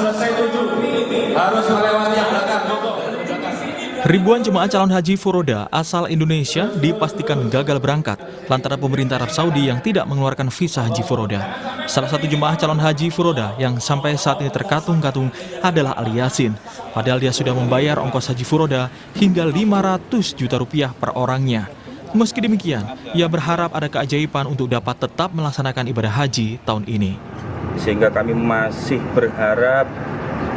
selesai 7 harus melewati yang belakang. Ribuan jemaah calon haji furoda asal Indonesia dipastikan gagal berangkat lantaran pemerintah Arab Saudi yang tidak mengeluarkan visa haji furoda. Salah satu jemaah calon haji furoda yang sampai saat ini terkatung-katung adalah Ali Yasin. Padahal dia sudah membayar ongkos haji furoda hingga 500 juta rupiah per orangnya. Meski demikian, ia berharap ada keajaiban untuk dapat tetap melaksanakan ibadah haji tahun ini. Sehingga kami masih berharap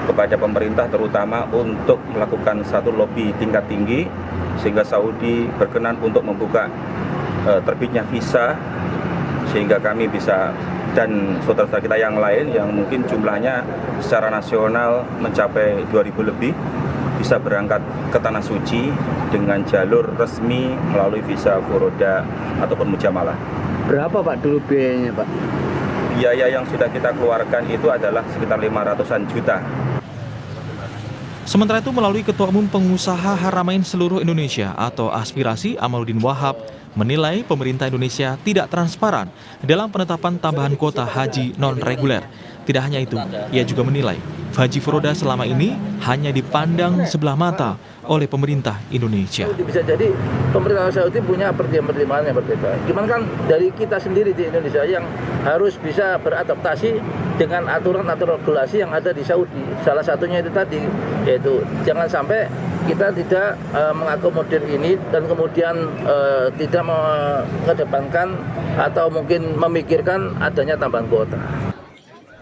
kepada pemerintah terutama untuk melakukan satu lobby tingkat tinggi sehingga Saudi berkenan untuk membuka terbitnya visa sehingga kami bisa dan saudara-saudara kita yang lain yang mungkin jumlahnya secara nasional mencapai 2.000 lebih bisa berangkat ke Tanah Suci dengan jalur resmi melalui visa furoda ataupun mujamalah. Berapa Pak dulu biayanya Pak? Biaya yang sudah kita keluarkan itu adalah sekitar 500-an juta. Sementara itu melalui Ketua Umum Pengusaha Haramain Seluruh Indonesia atau Aspirasi Amaluddin Wahab menilai pemerintah Indonesia tidak transparan dalam penetapan tambahan kuota haji non-reguler. Tidak hanya itu, ia juga menilai haji furoda selama ini hanya dipandang sebelah mata oleh pemerintah Indonesia. Bisa jadi pemerintah Saudi punya pertimbangan yang berbeda. Cuman kan dari kita sendiri di Indonesia yang harus bisa beradaptasi dengan aturan-aturan regulasi yang ada di Saudi. Salah satunya itu tadi, yaitu jangan sampai kita tidak mengakomodir ini dan kemudian tidak mengedepankan atau mungkin memikirkan adanya tambahan kuota.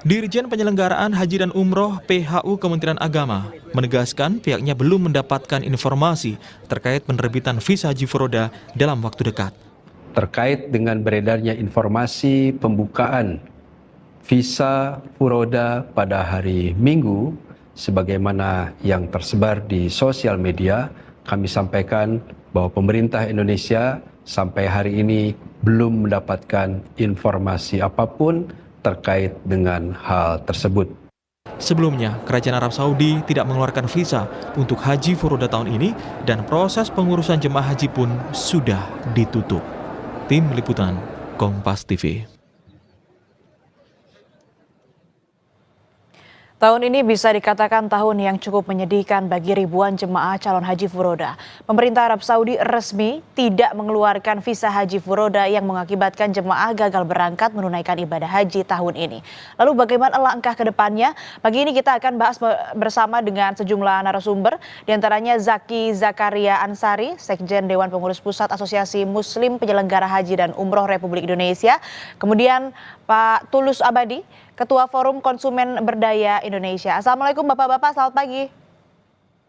Dirjen Penyelenggaraan Haji dan Umroh PHU Kementerian Agama menegaskan pihaknya belum mendapatkan informasi terkait penerbitan visa haji furoda dalam waktu dekat. Terkait dengan beredarnya informasi pembukaan visa furoda pada hari Minggu, sebagaimana yang tersebar di sosial media, kami sampaikan bahwa pemerintah Indonesia sampai hari ini belum mendapatkan informasi apapun terkait dengan hal tersebut. Sebelumnya, Kerajaan Arab Saudi tidak mengeluarkan visa untuk haji furoda tahun ini dan proses pengurusan jemaah haji pun sudah ditutup. Tim Liputan Kompas TV. Tahun ini bisa dikatakan tahun yang cukup menyedihkan bagi ribuan jemaah calon haji furoda. Pemerintah Arab Saudi resmi tidak mengeluarkan visa haji furoda yang mengakibatkan jemaah gagal berangkat menunaikan ibadah haji tahun ini. Lalu bagaimana langkah ke depannya? Pagi ini kita akan bahas bersama dengan sejumlah narasumber, diantaranya Zaki Zakaria Ansari, Sekjen Dewan Pengurus Pusat Asosiasi Muslim Penyelenggara Haji dan Umroh Republik Indonesia. Kemudian Pak Tulus Abadi, Ketua Forum Konsumen Berdaya Indonesia. Assalamualaikum Bapak-Bapak, selamat pagi.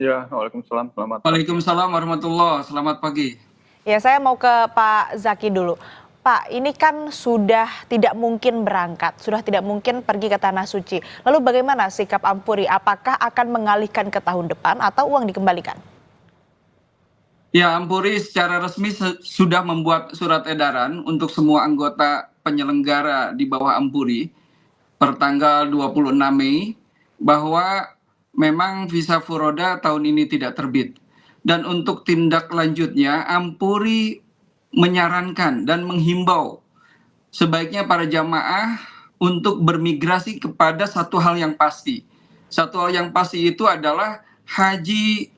Ya, waalaikumsalam. Waalaikumsalam warahmatullahi, selamat pagi. Ya, saya mau ke Pak Zaki dulu. Pak, ini kan sudah tidak mungkin berangkat, sudah tidak mungkin pergi ke Tanah Suci. Lalu bagaimana sikap Ampuri? Apakah akan mengalihkan ke tahun depan atau uang dikembalikan? Ya, Ampuri secara resmi sudah membuat surat edaran untuk semua anggota penyelenggara di bawah Ampuri pertanggal 26 Mei bahwa memang visa furoda tahun ini tidak terbit. Dan untuk tindak lanjutnya, Ampuri menyarankan dan menghimbau sebaiknya para jamaah untuk bermigrasi kepada satu hal yang pasti. Satu hal yang pasti itu adalah haji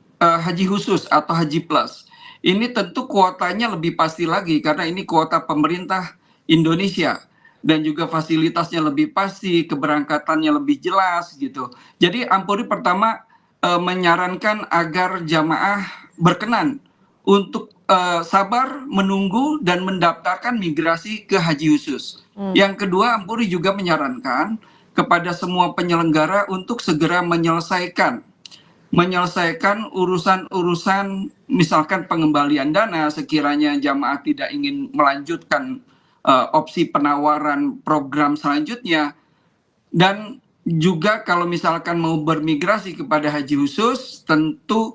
khusus atau haji plus. Ini tentu kuotanya lebih pasti lagi karena ini kuota pemerintah Indonesia. Dan juga fasilitasnya lebih pasti, keberangkatannya lebih jelas gitu. Jadi Ampuri pertama menyarankan agar jamaah berkenan untuk sabar menunggu dan mendaftarkan migrasi ke haji khusus. Yang kedua, Ampuri juga menyarankan kepada semua penyelenggara untuk segera menyelesaikan urusan-urusan misalkan pengembalian dana sekiranya jamaah tidak ingin melanjutkan opsi penawaran program selanjutnya, dan juga kalau misalkan mau bermigrasi kepada haji khusus tentu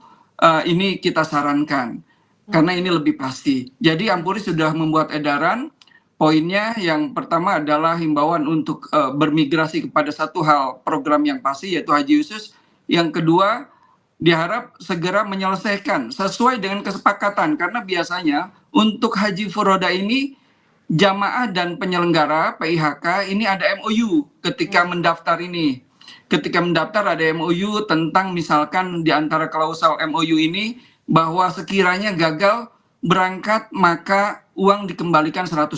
ini kita sarankan karena ini lebih pasti. Jadi Ampuri sudah membuat edaran, poinnya yang pertama adalah himbauan untuk bermigrasi kepada satu hal program yang pasti yaitu haji khusus. Yang kedua, diharap segera menyelesaikan sesuai dengan kesepakatan karena biasanya untuk haji furoda ini jamaah dan penyelenggara PIHK ini ada MOU ketika mendaftar ini. ketika mendaftar ada MOU tentang misalkan di antara klausal MOU ini bahwa sekiranya gagal berangkat maka uang dikembalikan 100%.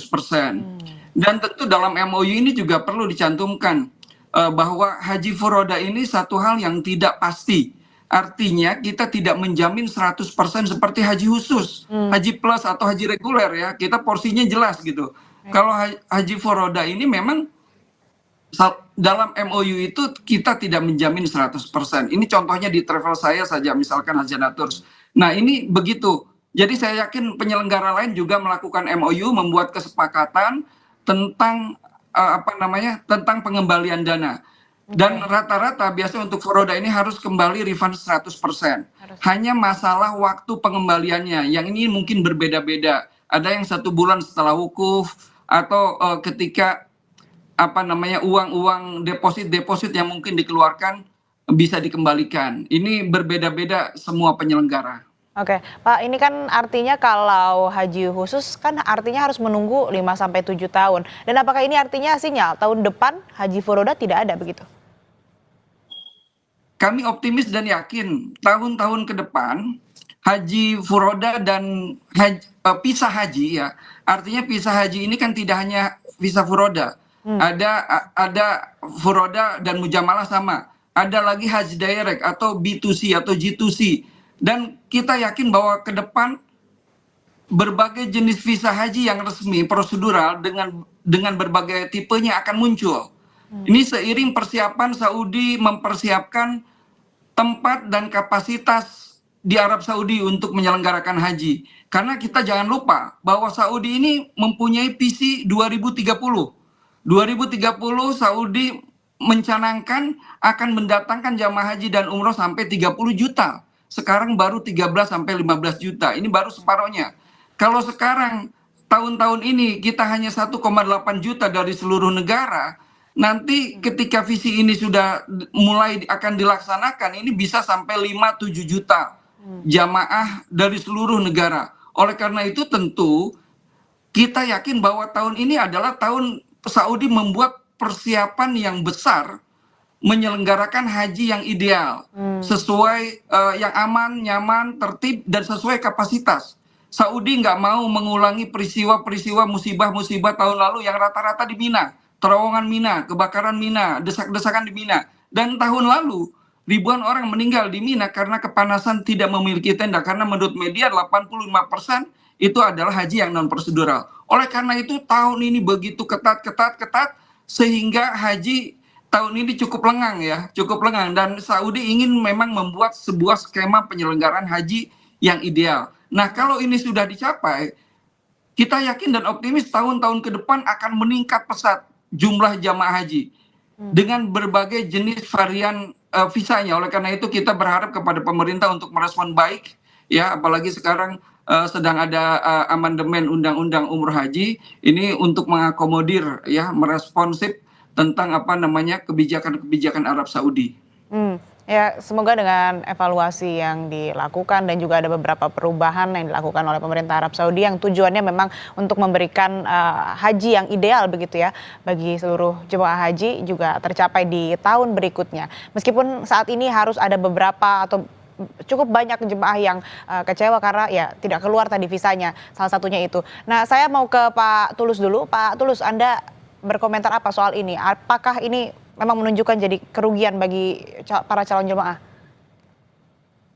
Dan tentu dalam MOU ini juga perlu dicantumkan bahwa haji furoda ini satu hal yang tidak pasti. Artinya kita tidak menjamin 100% seperti haji khusus, haji plus atau haji reguler ya. Kita porsinya jelas gitu. Kalau haji furoda ini memang dalam MOU itu kita tidak menjamin 100%. Ini contohnya di travel saya saja, misalkan Hazana Tours. Nah ini begitu. Jadi saya yakin penyelenggara lain juga melakukan MOU, membuat kesepakatan tentang tentang pengembalian dana. Dan rata-rata biasanya untuk furoda ini harus kembali refund 100%. Hanya masalah waktu pengembaliannya, yang ini mungkin berbeda-beda. Ada yang 1 bulan setelah wukuf, atau ketika uang-uang deposit yang mungkin dikeluarkan bisa dikembalikan. Ini berbeda-beda semua penyelenggara. Oke, Pak, ini kan artinya kalau haji khusus kan artinya harus menunggu 5-7 tahun. Dan apakah ini artinya sinyal tahun depan haji furoda tidak ada begitu? Kami optimis dan yakin tahun-tahun ke depan haji furoda dan visa haji ya. Artinya visa haji ini kan tidak hanya visa furoda. Ada furoda dan mujamalah sama. Ada lagi haji direct atau B2C atau G2C. Dan kita yakin bahwa ke depan berbagai jenis visa haji yang resmi prosedural dengan berbagai tipenya akan muncul. Ini seiring persiapan Saudi mempersiapkan tempat dan kapasitas di Arab Saudi untuk menyelenggarakan haji. Karena kita jangan lupa bahwa Saudi ini mempunyai visi 2030. 2030 Saudi mencanangkan akan mendatangkan jamaah haji dan umroh sampai 30 juta. Sekarang baru 13 sampai 15 juta. Ini baru separohnya. Kalau sekarang tahun-tahun ini kita hanya 1,8 juta dari seluruh negara, nanti ketika visi ini sudah mulai akan dilaksanakan, ini bisa sampai 5-7 juta jamaah dari seluruh negara. Oleh karena itu tentu kita yakin bahwa tahun ini adalah tahun Saudi membuat persiapan yang besar menyelenggarakan haji yang ideal, sesuai yang aman, nyaman, tertib, dan sesuai kapasitas. Saudi nggak mau mengulangi peristiwa-peristiwa musibah-musibah tahun lalu yang rata-rata di Mina, terowongan Mina, kebakaran Mina, desak-desakan di Mina. Dan tahun lalu ribuan orang meninggal di Mina karena kepanasan tidak memiliki tenda, karena menurut media 85% itu adalah haji yang non prosedural. Oleh karena itu tahun ini begitu ketat sehingga haji tahun ini cukup lengang ya, dan Saudi ingin memang membuat sebuah skema penyelenggaraan haji yang ideal. Nah, kalau ini sudah dicapai, kita yakin dan optimis tahun-tahun ke depan akan meningkat pesat jumlah jamaah haji dengan berbagai jenis varian visanya. Oleh karena itu kita berharap kepada pemerintah untuk merespon baik ya, apalagi sekarang sedang ada amandemen undang-undang umroh haji ini untuk mengakomodir ya, meresponsif tentang kebijakan-kebijakan Arab Saudi. Ya, semoga dengan evaluasi yang dilakukan dan juga ada beberapa perubahan yang dilakukan oleh pemerintah Arab Saudi yang tujuannya memang untuk memberikan haji yang ideal begitu ya bagi seluruh jemaah haji juga tercapai di tahun berikutnya. Meskipun saat ini harus ada beberapa atau cukup banyak jemaah yang kecewa karena ya tidak keluar tadi visanya, salah satunya itu. Nah, saya mau ke Pak Tulus dulu. Pak Tulus, Anda berkomentar apa soal ini? Apakah ini memang menunjukkan jadi kerugian bagi para calon jemaah?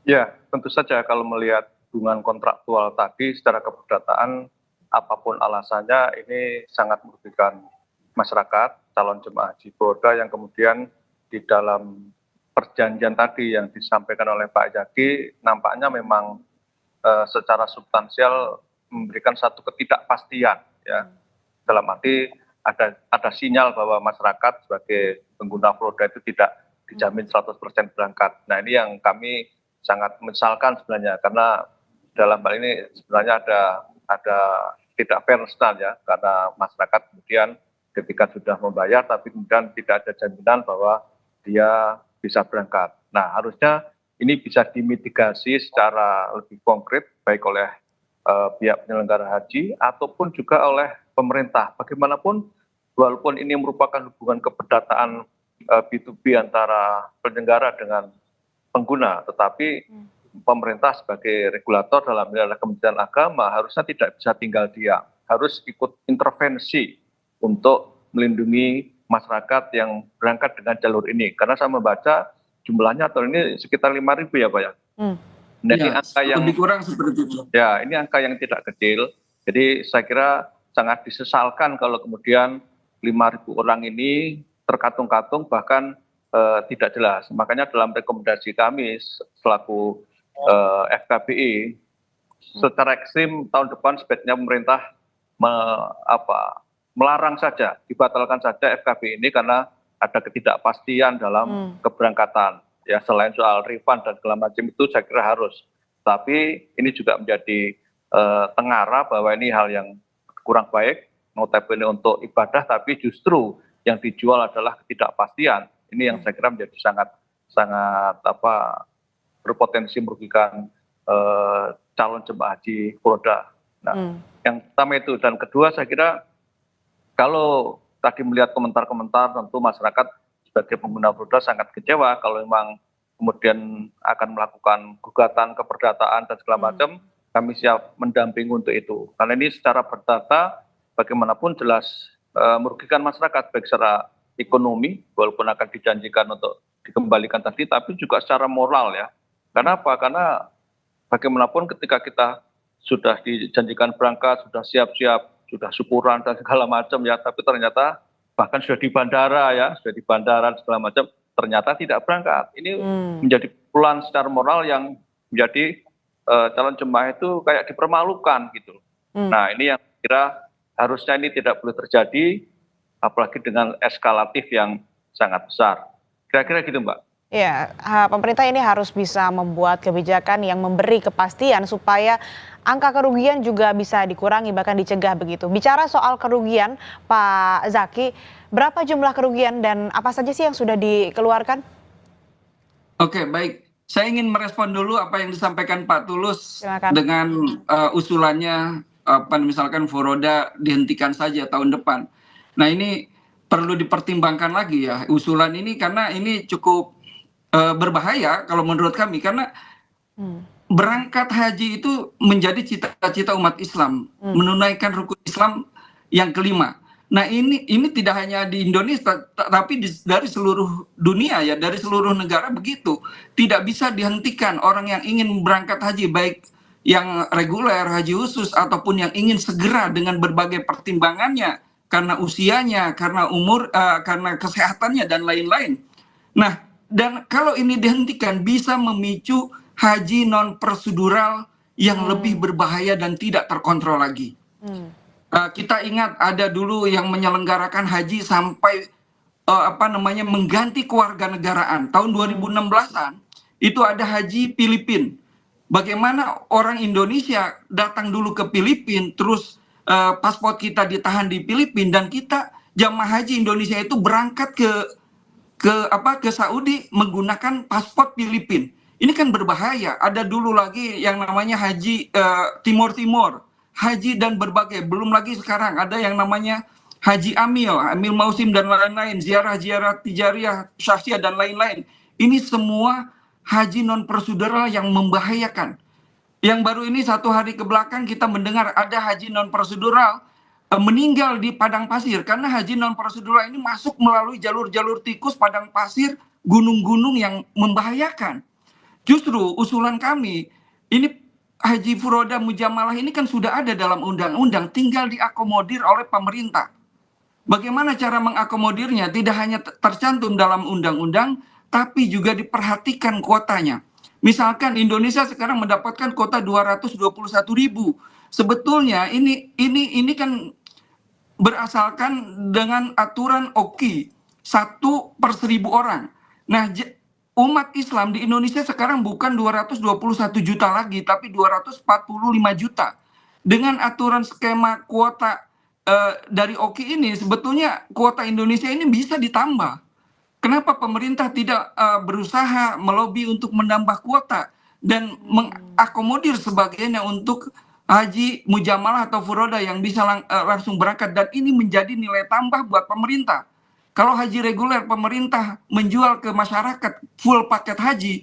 Ya, tentu saja kalau melihat hubungan kontraktual tadi secara keperdataan, apapun alasannya ini sangat merugikan masyarakat, calon jemaah haji furoda yang kemudian di dalam perjanjian tadi yang disampaikan oleh Pak Jaki nampaknya memang secara substansial memberikan satu ketidakpastian ya. Dalam arti ada sinyal bahwa masyarakat sebagai pengguna furoda itu tidak dijamin 100% berangkat. Nah, ini yang kami sangat menyesalkan sebenarnya, karena dalam hal ini sebenarnya ada tidak fairness ya, karena masyarakat kemudian ketika sudah membayar tapi kemudian tidak ada jaminan bahwa dia bisa berangkat. Nah, harusnya ini bisa dimitigasi secara lebih konkret baik oleh pihak penyelenggara haji ataupun juga oleh pemerintah. Bagaimanapun walaupun ini merupakan hubungan keperdataan B2B antara penyelenggara dengan pengguna, tetapi pemerintah sebagai regulator dalam hal ini Kementerian Agama harusnya tidak bisa tinggal diam, harus ikut intervensi untuk melindungi masyarakat yang berangkat dengan jalur ini. Karena saya membaca jumlahnya tahun ini sekitar 5.000 ya Pak ya. Nah, ini Ya, angka yang lebih kurang seperti itu. ya, ini angka yang tidak kecil. Jadi saya kira sangat disesalkan kalau kemudian 5.000 orang ini terkatung-katung bahkan tidak jelas. Makanya dalam rekomendasi kami selaku FKBI secara ekstrim tahun depan sebaiknya pemerintah melarang saja, dibatalkan saja FKBI ini karena ada ketidakpastian dalam keberangkatan. Ya, selain soal refund dan segala macam itu saya kira harus. Tapi ini juga menjadi tengara bahwa ini hal yang kurang baik, notabene untuk ibadah, tapi justru yang dijual adalah ketidakpastian. Ini yang saya kira menjadi sangat berpotensi merugikan calon jemaah haji furoda. Nah, yang pertama itu, dan kedua saya kira kalau tadi melihat komentar-komentar, tentu masyarakat sebagai pengguna furoda sangat kecewa kalau memang kemudian akan melakukan gugatan keperdataan dan segala macam. Kami siap mendampingi untuk itu. Karena ini secara perdata bagaimanapun jelas merugikan masyarakat baik secara ekonomi, walaupun akan dijanjikan untuk dikembalikan tadi, tapi juga secara moral ya. Karena apa? Karena bagaimanapun ketika kita sudah dijanjikan berangkat, sudah siap-siap, sudah syukuran dan segala macam ya, tapi ternyata bahkan sudah di bandara ya, sudah di bandara dan segala macam, ternyata tidak berangkat. Ini menjadi pukulan secara moral yang menjadi calon jemaah itu kayak dipermalukan gitu. Nah, ini yang kira harusnya ini tidak boleh terjadi, apalagi dengan eskalatif yang sangat besar. Kira-kira gitu Mbak. Ya, pemerintah ini harus bisa membuat kebijakan yang memberi kepastian supaya angka kerugian juga bisa dikurangi, bahkan dicegah begitu. Bicara soal kerugian, Pak Zaki, berapa jumlah kerugian dan apa saja sih yang sudah dikeluarkan? Oke, baik. Saya ingin merespon dulu apa yang disampaikan Pak Tulus. Silakan. Dengan usulannya misalkan furoda dihentikan saja tahun depan. Nah, ini perlu dipertimbangkan lagi ya usulan ini, karena ini cukup berbahaya kalau menurut kami, karena berangkat haji itu menjadi cita-cita umat Islam, menunaikan rukun Islam yang kelima. Nah, ini tidak hanya di Indonesia, tapi dari seluruh dunia ya, dari seluruh negara begitu. Tidak bisa dihentikan orang yang ingin berangkat haji, baik yang reguler, haji khusus, ataupun yang ingin segera dengan berbagai pertimbangannya, karena usianya, karena umur, karena kesehatannya dan lain-lain. Nah, dan kalau ini dihentikan bisa memicu haji non prosedural yang lebih berbahaya dan tidak terkontrol lagi. Kita ingat ada dulu yang menyelenggarakan haji sampai mengganti kewarganegaraan. Tahun 2016-an itu ada haji Filipina. Bagaimana orang Indonesia datang dulu ke Filipina, terus paspor kita ditahan di Filipina, dan kita jamaah haji Indonesia itu berangkat ke Saudi menggunakan paspor Filipina. Ini kan berbahaya. Ada dulu lagi yang namanya haji Timur Timur, haji dan berbagai. Belum lagi sekarang ada yang namanya haji Amil Mausim dan lain-lain, ziarah tijariyah, syahsiah dan lain-lain. Ini semua haji non prosedural yang membahayakan. Yang baru ini 1 hari ke belakang kita mendengar ada haji non prosedural meninggal di padang pasir, karena haji non prosedural ini masuk melalui jalur-jalur tikus, padang pasir, gunung-gunung yang membahayakan. Justru usulan kami ini, haji furoda mujamalah ini kan sudah ada dalam undang-undang, tinggal diakomodir oleh pemerintah. Bagaimana cara mengakomodirnya? Tidak hanya tercantum dalam undang-undang, tapi juga diperhatikan kuotanya. Misalkan Indonesia sekarang mendapatkan kuota 221.000. Sebetulnya ini kan berasalkan dengan aturan OKI 1/1000 orang. Nah, umat Islam di Indonesia sekarang bukan 221 juta lagi, tapi 245 juta. Dengan aturan skema kuota dari OKI ini, sebetulnya kuota Indonesia ini bisa ditambah. Kenapa pemerintah tidak berusaha melobi untuk menambah kuota dan mengakomodir sebagainya untuk haji mujamalah atau furoda yang bisa langsung berangkat, dan ini menjadi nilai tambah buat pemerintah. Kalau haji reguler pemerintah menjual ke masyarakat full paket haji,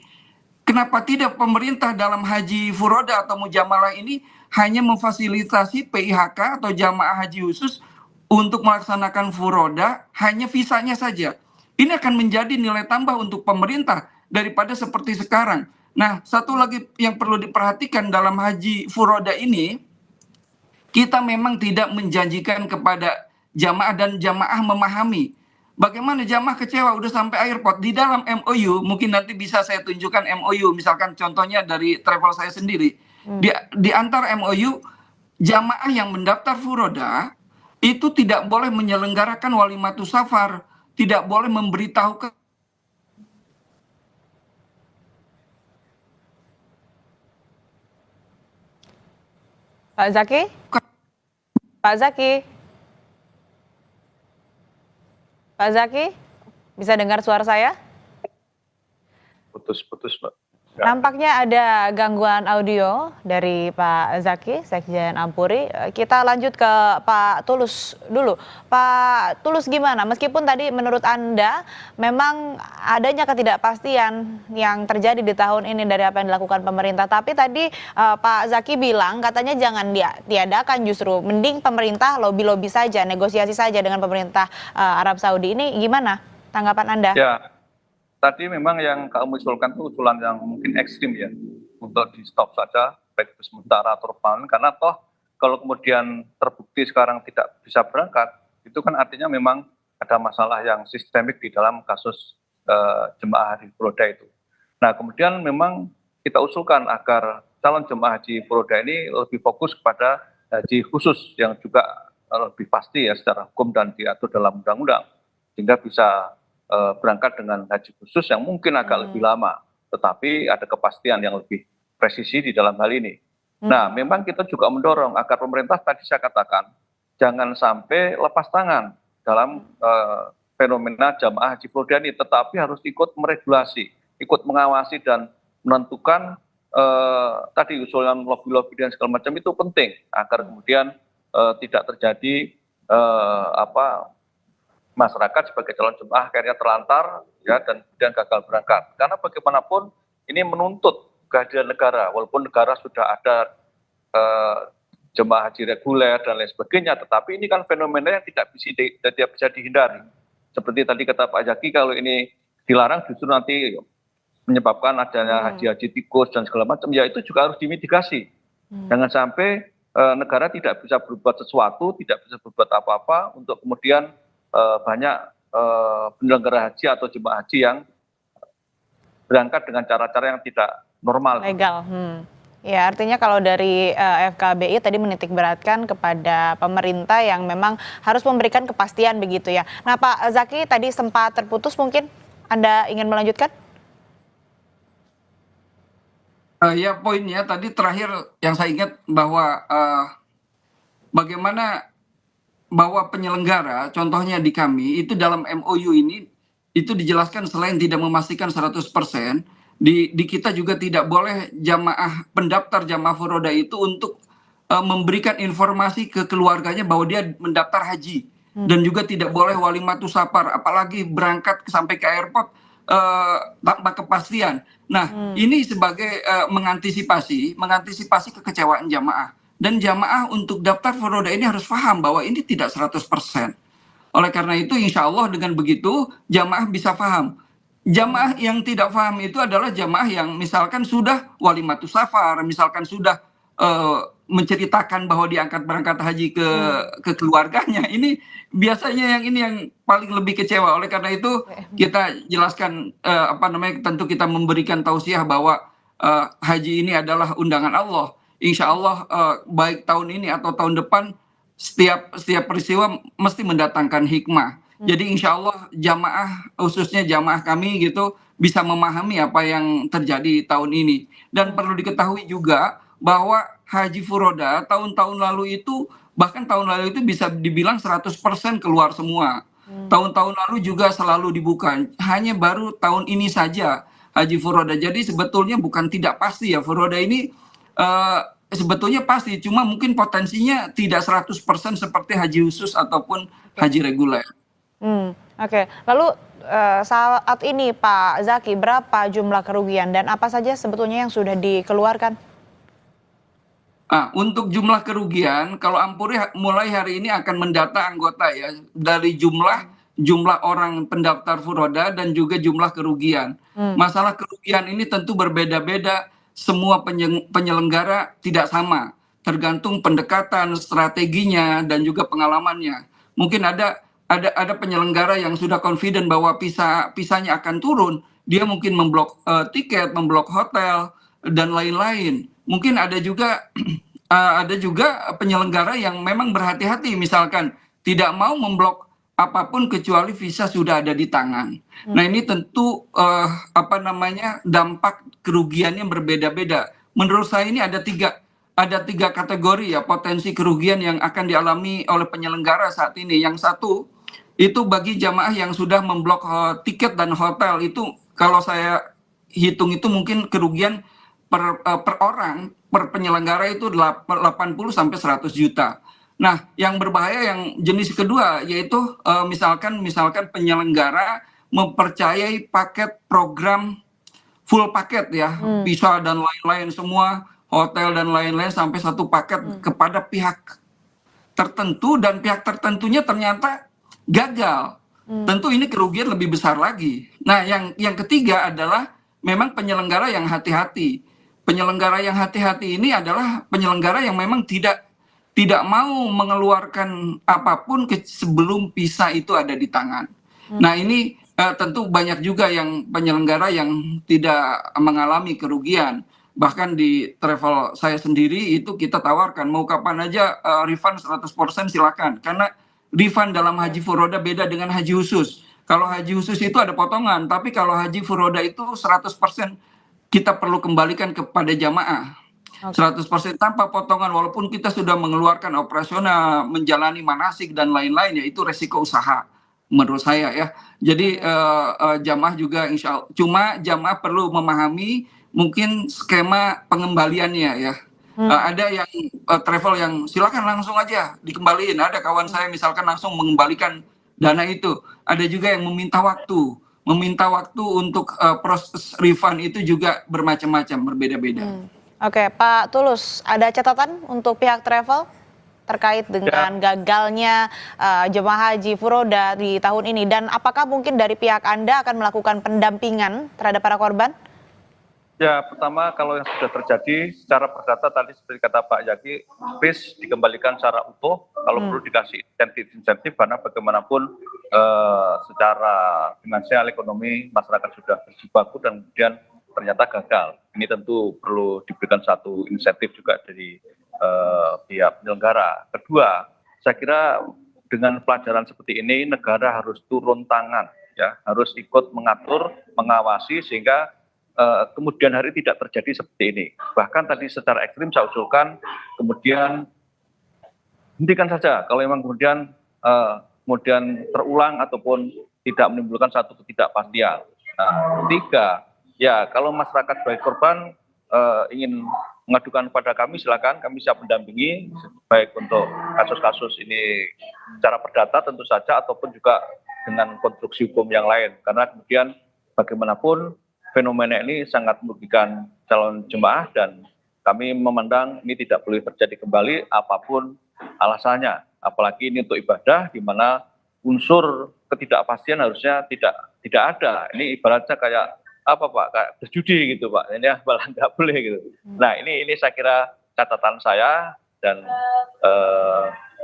kenapa tidak pemerintah dalam haji furoda atau mujamalah ini hanya memfasilitasi PIHK atau jamaah haji khusus untuk melaksanakan furoda hanya visanya saja. Ini akan menjadi nilai tambah untuk pemerintah daripada seperti sekarang. Nah, satu lagi yang perlu diperhatikan dalam haji furoda ini, kita memang tidak menjanjikan kepada jamaah dan jamaah memahami. Bagaimana jamaah kecewa udah sampai airport di dalam MOU, mungkin nanti bisa saya tunjukkan MOU, misalkan contohnya dari travel saya sendiri. Di antar MOU, jamaah yang mendaftar furoda itu tidak boleh menyelenggarakan walimatus safar, tidak boleh memberitahu ke Pak Zaki? Pak Zaki? Pak Zaki? Bisa dengar suara saya? Putus-putus, Mbak. Nampaknya ada gangguan audio dari Pak Zaki, Sekjen Ampuri. Kita lanjut ke Pak Tulus dulu. Pak Tulus gimana? Meskipun tadi menurut Anda memang adanya ketidakpastian yang terjadi di tahun ini dari apa yang dilakukan pemerintah. Tapi tadi Pak Zaki bilang katanya jangan diadakan, justru mending pemerintah lobby-lobby saja, negosiasi saja dengan pemerintah Arab Saudi. Ini gimana tanggapan Anda? Ya, tadi memang yang kami usulkan itu usulan yang mungkin ekstrim ya, untuk di stop saja, baik itu sementara atau permanen, karena toh kalau kemudian terbukti sekarang tidak bisa berangkat, itu kan artinya memang ada masalah yang sistemik di dalam kasus jemaah haji furoda itu. Nah kemudian memang kita usulkan agar calon jemaah haji furoda ini lebih fokus kepada haji khusus yang juga lebih pasti ya secara hukum dan diatur dalam undang-undang, sehingga bisa berangkat dengan haji khusus yang mungkin agak lebih lama, tetapi ada kepastian yang lebih presisi di dalam hal ini. Nah, memang kita juga mendorong agar pemerintah tadi saya katakan jangan sampai lepas tangan dalam fenomena jamaah haji furoda ini, tetapi harus ikut meregulasi, ikut mengawasi dan menentukan tadi usulan lobby-lobby dan segala macam itu penting agar kemudian tidak terjadi masyarakat sebagai calon jemaah akhirnya terlantar ya dan kemudian gagal berangkat. Karena bagaimanapun ini menuntut kehadiran negara, walaupun negara sudah ada jemaah haji reguler dan lain sebagainya, tetapi ini kan fenomena yang tidak bisa dihindari. Seperti tadi kata Pak Zaki, kalau ini dilarang justru nanti menyebabkan adanya haji-haji tikus dan segala macam, ya itu juga harus dimitigasi. Jangan sampai negara tidak bisa berbuat sesuatu, tidak bisa berbuat apa-apa untuk kemudian banyak penyelenggara haji atau jemaah haji yang berangkat dengan cara-cara yang tidak normal. Legal. Ya, artinya kalau dari FKBI tadi menitik beratkan kepada pemerintah yang memang harus memberikan kepastian begitu ya. Nah Pak Zaki tadi sempat terputus, mungkin Anda ingin melanjutkan? Ya poinnya tadi terakhir yang saya ingat bahwa bagaimana bahwa penyelenggara, contohnya di kami, itu dalam MOU ini, itu dijelaskan selain tidak memastikan 100%, di kita juga tidak boleh jamaah, pendaftar jamaah furoda itu untuk memberikan informasi ke keluarganya bahwa dia mendaftar haji. Dan juga tidak boleh walimatus safar, apalagi berangkat sampai ke airport tanpa kepastian. Nah, ini sebagai mengantisipasi kekecewaan jamaah. Dan jamaah untuk daftar furoda ini harus paham bahwa ini tidak 100%. Oleh karena itu insya Allah dengan begitu jamaah bisa paham. Jamaah yang tidak paham itu adalah jamaah yang misalkan sudah walimatus safar, misalkan sudah menceritakan bahwa diangkat berangkat haji ke keluarganya. Ini biasanya yang paling lebih kecewa. Oleh karena itu kita jelaskan tentu kita memberikan tausiah bahwa haji ini adalah undangan Allah. Insya Allah baik tahun ini atau tahun depan setiap peristiwa mesti mendatangkan hikmah. Jadi insya Allah jamaah, khususnya jamaah kami gitu, bisa memahami apa yang terjadi tahun ini. Dan perlu diketahui juga bahwa haji furoda tahun-tahun lalu itu, bahkan tahun lalu itu bisa dibilang 100% keluar semua. Tahun-tahun lalu juga selalu dibuka, hanya baru tahun ini saja haji furoda. Jadi sebetulnya bukan tidak pasti ya, furoda ini sebetulnya pasti, cuma mungkin potensinya tidak 100% seperti haji khusus ataupun haji reguler. Oke, lalu saat ini Pak Zaki, berapa jumlah kerugian dan apa saja sebetulnya yang sudah dikeluarkan? Untuk jumlah kerugian, kalau Ampuri mulai hari ini akan mendata anggota ya, dari jumlah orang pendaftar Furoda dan juga jumlah kerugian. Masalah kerugian ini tentu berbeda-beda, semua penyelenggara tidak sama, tergantung pendekatan, strateginya dan juga pengalamannya. Mungkin ada penyelenggara yang sudah confident bahwa pisanya akan turun, dia mungkin memblok tiket, memblok hotel dan lain-lain. Mungkin ada juga penyelenggara yang memang berhati-hati, misalkan tidak mau memblok apapun kecuali visa sudah ada di tangan. Nah ini tentu dampak kerugiannya berbeda-beda. Menurut saya ini ada tiga kategori ya potensi kerugian yang akan dialami oleh penyelenggara saat ini. Yang satu itu bagi jamaah yang sudah memblok tiket dan hotel, itu kalau saya hitung itu mungkin kerugian per orang, per penyelenggara itu 80 sampai 100 juta. Nah, yang berbahaya yang jenis kedua yaitu misalkan penyelenggara mempercayai paket program full paket ya, visa dan lain-lain semua, hotel dan lain-lain sampai satu paket kepada pihak tertentu dan pihak tertentunya ternyata gagal. Tentu ini kerugian lebih besar lagi. Nah, yang ketiga adalah memang penyelenggara yang hati-hati. Penyelenggara yang hati-hati ini adalah penyelenggara yang memang tidak mau mengeluarkan apapun sebelum visa itu ada di tangan. Nah ini tentu banyak juga yang penyelenggara yang tidak mengalami kerugian. Bahkan di travel saya sendiri itu kita tawarkan mau kapan aja refund 100% silakan. Karena refund dalam haji furoda beda dengan haji khusus. Kalau haji khusus itu ada potongan, tapi kalau haji furoda itu 100% kita perlu kembalikan kepada jamaah. 100% tanpa potongan, walaupun kita sudah mengeluarkan operasional, menjalani manasik dan lain-lain, ya itu resiko usaha menurut saya ya. Jadi jamaah juga insya Allah, cuma jamaah perlu memahami mungkin skema pengembaliannya ya. Ada yang travel yang silakan langsung aja dikembaliin, ada kawan saya misalkan langsung mengembalikan dana itu, ada juga yang meminta waktu untuk proses refund itu juga bermacam-macam, berbeda-beda. Oke, Pak Tulus, ada catatan untuk pihak travel terkait dengan gagalnya jemaah haji furoda di tahun ini, dan apakah mungkin dari pihak Anda akan melakukan pendampingan terhadap para korban? Ya, pertama kalau yang sudah terjadi secara perdata tadi seperti kata Pak Zaki, please dikembalikan secara utuh, kalau perlu dikasih insentif karena bagaimanapun secara finansial ekonomi masyarakat sudah berjibaku dan kemudian ternyata gagal. Ini tentu perlu diberikan satu insentif juga dari pihak penyelenggara. Kedua, saya kira dengan pelajaran seperti ini negara harus turun tangan, ya, harus ikut mengatur, mengawasi sehingga kemudian hari tidak terjadi seperti ini. Bahkan tadi secara ekstrim saya usulkan kemudian hentikan saja kalau memang kemudian terulang ataupun tidak menimbulkan satu ketidakpastian. Nah, ketiga, ya kalau masyarakat sebagai korban ingin mengadukan kepada kami, silakan, kami siap mendampingi baik untuk kasus-kasus ini secara perdata tentu saja ataupun juga dengan konstruksi hukum yang lain, karena kemudian bagaimanapun fenomena ini sangat merugikan calon jemaah dan kami memandang ini tidak boleh terjadi kembali apapun alasannya, apalagi ini untuk ibadah di mana unsur ketidakpastian harusnya tidak ada. Ini ibaratnya kayak apa Pak, kayak berjudi gitu Pak, ini malah nggak boleh gitu. Nah ini saya kira catatan saya dan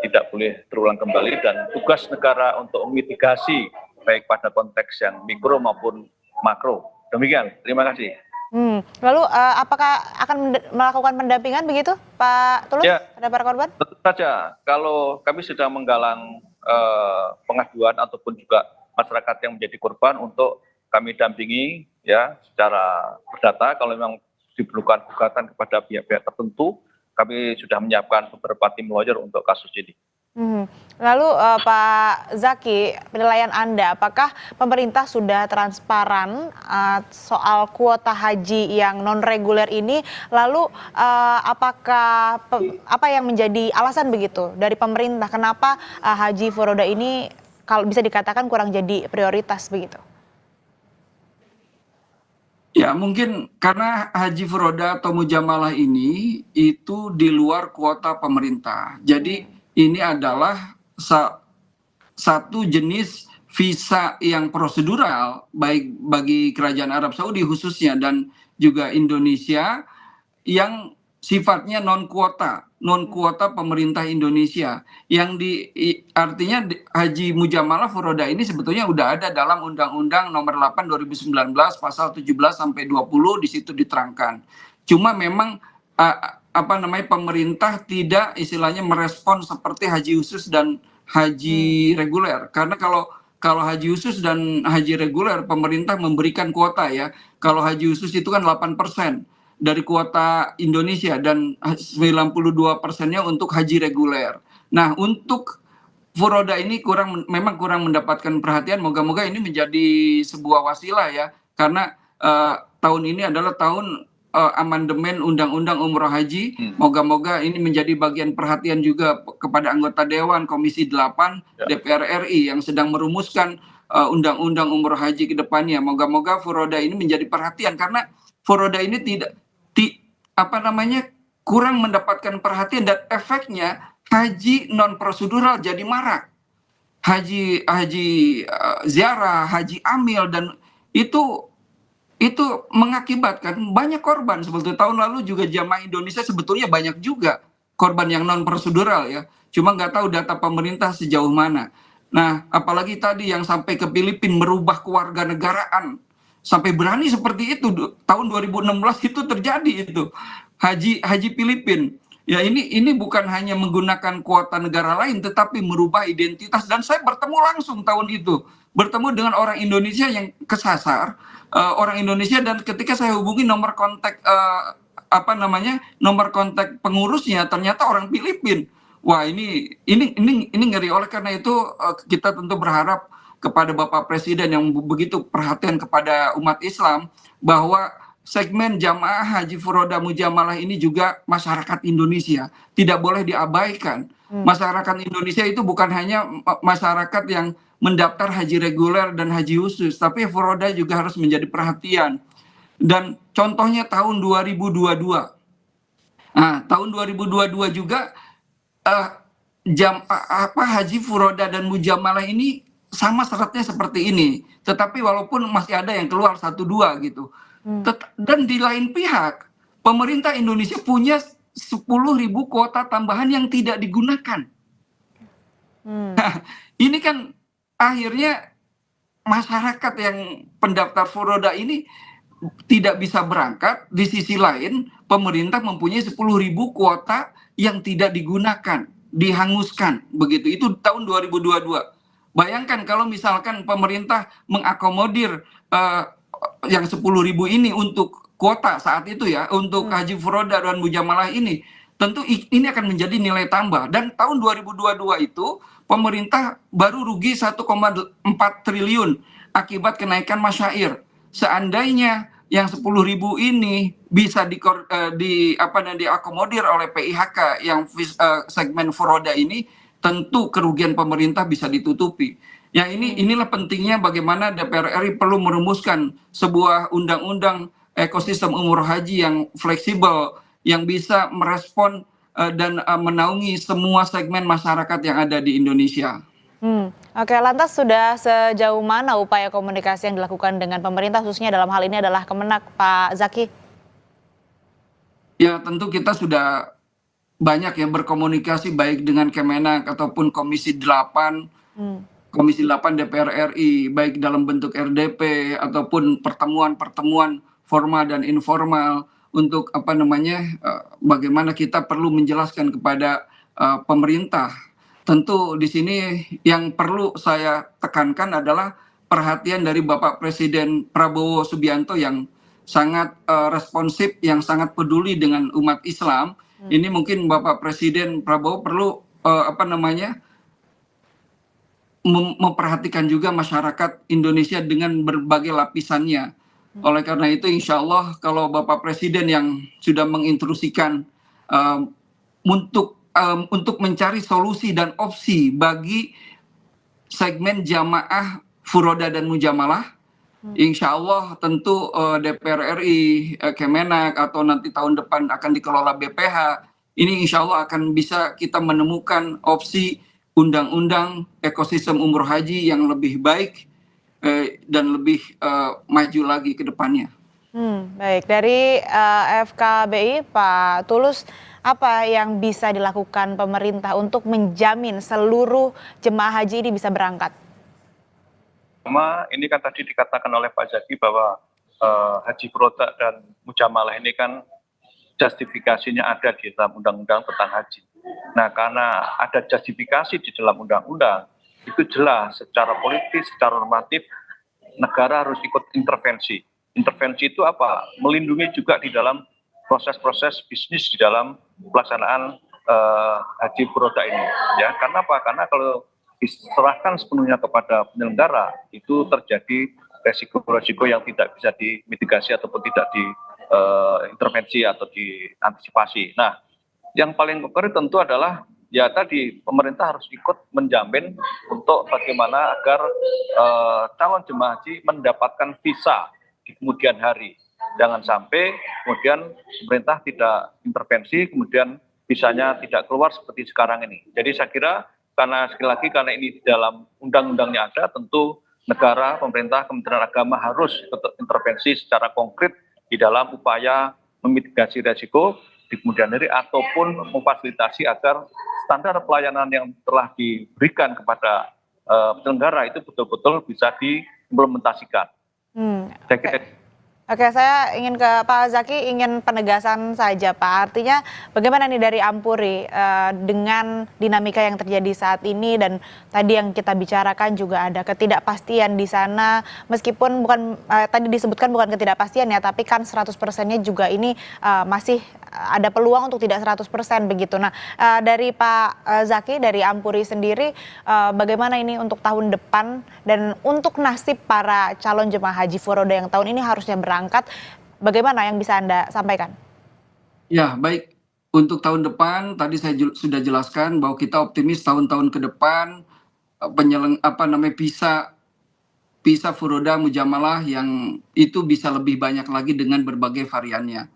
tidak boleh terulang kembali, dan tugas negara untuk mitigasi baik pada konteks yang mikro maupun makro. Demikian, terima kasih. Lalu apakah akan melakukan pendampingan begitu Pak Tulus pada para korban? Tentu saja, kalau kami sedang menggalang pengaduan ataupun juga masyarakat yang menjadi korban untuk kami dampingi ya secara perdata. Kalau memang diperlukan gugatan kepada pihak-pihak tertentu, kami sudah menyiapkan beberapa tim lawyer untuk kasus ini. Lalu Pak Zaki, penilaian Anda, apakah pemerintah sudah transparan soal kuota haji yang non reguler ini? Lalu apakah apa yang menjadi alasan begitu dari pemerintah kenapa haji furoda ini kalau bisa dikatakan kurang jadi prioritas begitu? Ya, mungkin karena haji furoda atau mujamalah ini itu di luar kuota pemerintah. Jadi ini adalah satu jenis visa yang prosedural baik bagi Kerajaan Arab Saudi khususnya dan juga Indonesia yang sifatnya non kuota pemerintah Indonesia yang artinya haji mujamalah furoda ini sebetulnya udah ada dalam Undang-Undang Nomor 8 2019 pasal 17 sampai 20 di situ diterangkan. Cuma memang pemerintah tidak istilahnya merespon seperti haji khusus dan haji reguler, karena kalau haji khusus dan haji reguler pemerintah memberikan kuota ya. Kalau haji khusus itu kan 8% dari kuota Indonesia dan 92%-nya untuk haji reguler. Nah, untuk furoda ini memang kurang mendapatkan perhatian. Moga-moga ini menjadi sebuah wasilah ya, karena tahun ini adalah tahun amandemen Undang-Undang Umroh Haji. Moga-moga ini menjadi bagian perhatian juga kepada anggota Dewan Komisi 8 DPR RI yang sedang merumuskan Undang-Undang Umroh Haji ke depannya. Moga-moga furoda ini menjadi perhatian, karena furoda ini kurang mendapatkan perhatian dan efeknya haji non prosedural jadi marak. Haji ziarah, haji amil, dan itu mengakibatkan banyak korban. Sebetulnya tahun lalu juga jamaah Indonesia sebetulnya banyak juga korban yang non prosedural ya. Cuma nggak tahu data pemerintah sejauh mana. Nah, apalagi tadi yang sampai ke Filipina merubah kewarganegaraan. Sampai berani seperti itu tahun 2016 itu terjadi itu haji Filipina. Ya ini bukan hanya menggunakan kuota negara lain tetapi merubah identitas, dan saya bertemu langsung tahun itu dengan orang Indonesia yang kesasar, orang Indonesia, dan ketika saya hubungi nomor kontak pengurusnya ternyata orang Filipina. Wah, ini ngeri. Oleh karena itu kita tentu berharap kepada Bapak Presiden yang begitu perhatian kepada umat Islam bahwa segmen jamaah haji furoda mujamalah ini juga masyarakat Indonesia, tidak boleh diabaikan. Masyarakat Indonesia itu bukan hanya masyarakat yang mendaftar haji reguler dan haji khusus, tapi furoda juga harus menjadi perhatian. Dan contohnya tahun 2022. Nah, tahun 2022 juga haji furoda dan mujamalah ini sama syaratnya seperti ini, tetapi walaupun masih ada yang keluar 1-2 gitu. Dan di lain pihak, pemerintah Indonesia punya 10.000 kuota tambahan yang tidak digunakan. Nah, ini kan akhirnya masyarakat yang pendaftar furoda ini tidak bisa berangkat. Di sisi lain, pemerintah mempunyai 10.000 kuota yang tidak digunakan, dihanguskan begitu. Itu tahun 2022. Bayangkan kalau misalkan pemerintah mengakomodir yang 10.000 ini untuk kuota saat itu ya, untuk haji furoda dan mujamalah ini, tentu ini akan menjadi nilai tambah. Dan tahun 2022 itu pemerintah baru rugi 1,4 triliun akibat kenaikan masyair. Seandainya yang 10.000 ini bisa diakomodir oleh PIHK yang segmen furoda ini, tentu kerugian pemerintah bisa ditutupi. Ya, inilah pentingnya bagaimana DPR RI perlu merumuskan sebuah undang-undang ekosistem umroh haji yang fleksibel, yang bisa merespon dan menaungi semua segmen masyarakat yang ada di Indonesia. Oke, lantas sudah sejauh mana upaya komunikasi yang dilakukan dengan pemerintah, khususnya dalam hal ini adalah Kemenak, Pak Zaki? Ya, tentu kita sudah banyak ya berkomunikasi baik dengan Kemenak ataupun Komisi 8 DPR RI, baik dalam bentuk RDP ataupun pertemuan formal dan informal untuk bagaimana kita perlu menjelaskan kepada pemerintah. Tentu di sini yang perlu saya tekankan adalah perhatian dari Bapak Presiden Prabowo Subianto yang sangat responsif, yang sangat peduli dengan umat Islam. Ini mungkin Bapak Presiden Prabowo perlu memperhatikan juga masyarakat Indonesia dengan berbagai lapisannya. Oleh karena itu, insya Allah kalau Bapak Presiden yang sudah menginstruksikan untuk mencari solusi dan opsi bagi segmen jamaah furoda dan mujamalah. Insya Allah tentu DPR RI, Kemenak atau nanti tahun depan akan dikelola BPH. Ini insya Allah akan bisa kita menemukan opsi undang-undang ekosistem umroh haji yang lebih baik dan lebih maju lagi ke depannya. Baik, dari FKBI Pak Tulus, apa yang bisa dilakukan pemerintah untuk menjamin seluruh jemaah haji ini bisa berangkat? Ini kan tadi dikatakan oleh Pak Zaki bahwa haji furoda dan mujamalah ini kan justifikasinya ada di dalam undang-undang tentang haji. Nah, karena ada justifikasi di dalam undang-undang, itu jelas secara politis, secara normatif, negara harus ikut intervensi. Intervensi itu apa? Melindungi juga di dalam proses-proses bisnis di dalam pelaksanaan haji furoda ini. Ya, karena apa? Karena kalau diserahkan sepenuhnya kepada penyelenggara, itu terjadi resiko-resiko yang tidak bisa dimitigasi ataupun tidak diintervensi atau diantisipasi. Nah, yang paling konkret tentu adalah ya tadi pemerintah harus ikut menjamin untuk bagaimana agar calon jemaah haji mendapatkan visa di kemudian hari. Jangan sampai kemudian pemerintah tidak intervensi, kemudian visanya tidak keluar seperti sekarang ini. Jadi saya kira karena sekali lagi karena ini di dalam undang-undangnya ada, tentu negara, pemerintah, Kementerian Agama harus intervensi secara konkret di dalam upaya memitigasi resiko di kemudian hari ataupun memfasilitasi agar standar pelayanan yang telah diberikan kepada penyelenggara itu betul-betul bisa diimplementasikan. Oke, saya ingin ke Pak Zaki, ingin penegasan saja Pak. Artinya bagaimana nih dari Ampuri dengan dinamika yang terjadi saat ini dan tadi yang kita bicarakan juga ada ketidakpastian di sana, meskipun bukan tadi disebutkan bukan ketidakpastian ya, tapi kan 100%-nya juga ini masih ada peluang untuk tidak 100% begitu. Nah, dari Pak Zaki, dari Ampuri sendiri, bagaimana ini untuk tahun depan dan untuk nasib para calon jemaah haji furoda yang tahun ini harusnya berangkat, bagaimana yang bisa Anda sampaikan? Ya, baik. Untuk tahun depan, tadi saya sudah jelaskan bahwa kita optimis tahun-tahun ke depan visa furoda mujamalah yang itu bisa lebih banyak lagi dengan berbagai variannya.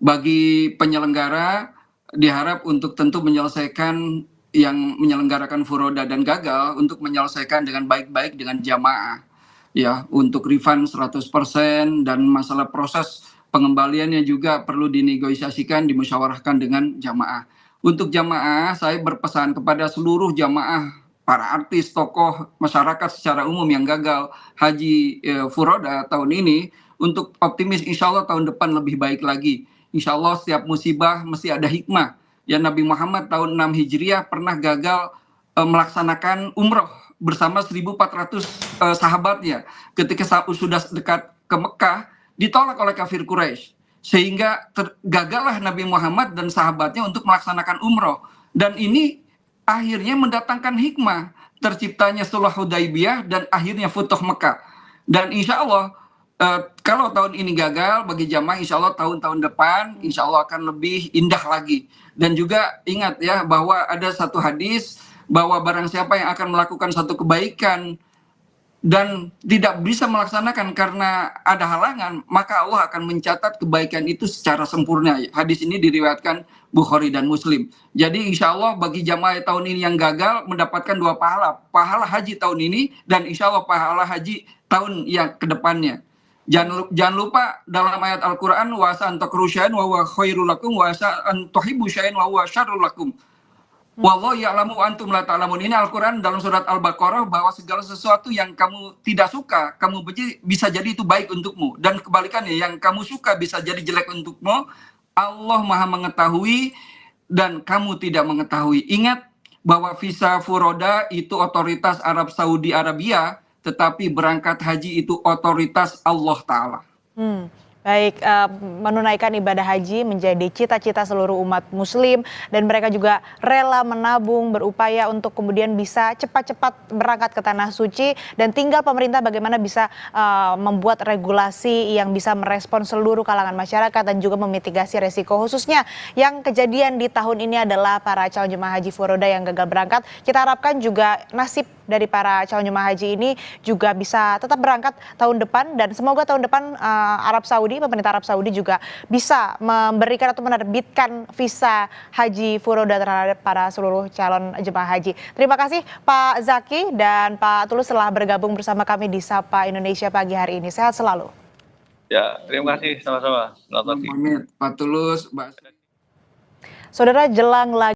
Bagi penyelenggara diharap untuk tentu menyelesaikan yang menyelenggarakan furoda dan gagal untuk menyelesaikan dengan baik-baik dengan jamaah. Ya, untuk refund 100% dan masalah proses pengembaliannya juga perlu dinegosiasikan, dimusyawarahkan dengan jamaah. Untuk jamaah, saya berpesan kepada seluruh jamaah, para artis, tokoh, masyarakat secara umum yang gagal haji furoda tahun ini, untuk optimis insya Allah tahun depan lebih baik lagi. Insya Allah setiap musibah mesti ada hikmah. Ya, Nabi Muhammad tahun 6 Hijriah pernah gagal melaksanakan umroh bersama 1.400 sahabatnya. Ketika sudah dekat ke Mekah, ditolak oleh kafir Quraisy. Sehingga gagallah Nabi Muhammad dan sahabatnya untuk melaksanakan umroh. Dan ini akhirnya mendatangkan hikmah. Terciptanya Sulh Hudaibiyah dan akhirnya Futuh Mekah. Dan insya Allah, kalau tahun ini gagal bagi jamaah, insya Allah tahun-tahun depan insya Allah akan lebih indah lagi. Dan juga ingat ya bahwa ada satu hadis bahwa barang siapa yang akan melakukan satu kebaikan dan tidak bisa melaksanakan karena ada halangan, maka Allah akan mencatat kebaikan itu secara sempurna. Hadis ini diriwayatkan Bukhari dan Muslim. Jadi insya Allah bagi jamaah tahun ini yang gagal mendapatkan 2 pahala. Pahala haji tahun ini dan insya Allah pahala haji tahun yang kedepannya. Jangan lupa dalam ayat Al-Quran, wa asa an takruhu syai'an wa huwa khairul lakum wa asa an tuhibbu syai'an wa huwa syarrul lakum. Wallahu ya'lamu wa antum la ta'lamun. Ini Al-Quran dalam surat Al-Baqarah bahwa segala sesuatu yang kamu tidak suka, kamu benci, bisa jadi itu baik untukmu. Dan kebalikannya, yang kamu suka bisa jadi jelek untukmu. Allah Maha mengetahui dan kamu tidak mengetahui. Ingat bahwa visa furoda itu otoritas Arab Saudi Arabia, tetapi berangkat haji itu otoritas Allah Ta'ala. Baik, menunaikan ibadah haji menjadi cita-cita seluruh umat muslim dan mereka juga rela menabung, berupaya untuk kemudian bisa cepat-cepat berangkat ke tanah suci dan tinggal pemerintah bagaimana bisa membuat regulasi yang bisa merespon seluruh kalangan masyarakat dan juga memitigasi resiko, khususnya yang kejadian di tahun ini adalah para calon jemaah haji furoda yang gagal berangkat. Kita harapkan juga nasib dari para calon jemaah haji ini juga bisa tetap berangkat tahun depan dan semoga tahun depan pemerintah Arab Saudi juga bisa memberikan atau menerbitkan visa haji furoda terhadap para seluruh calon jemaah haji. Terima kasih Pak Zaki dan Pak Tulus telah bergabung bersama kami di Sapa Indonesia pagi hari ini. Sehat selalu. Ya, terima kasih sama-sama. Selamat pagi. Pak Tulus, Mbak. Saudara, jelang lagi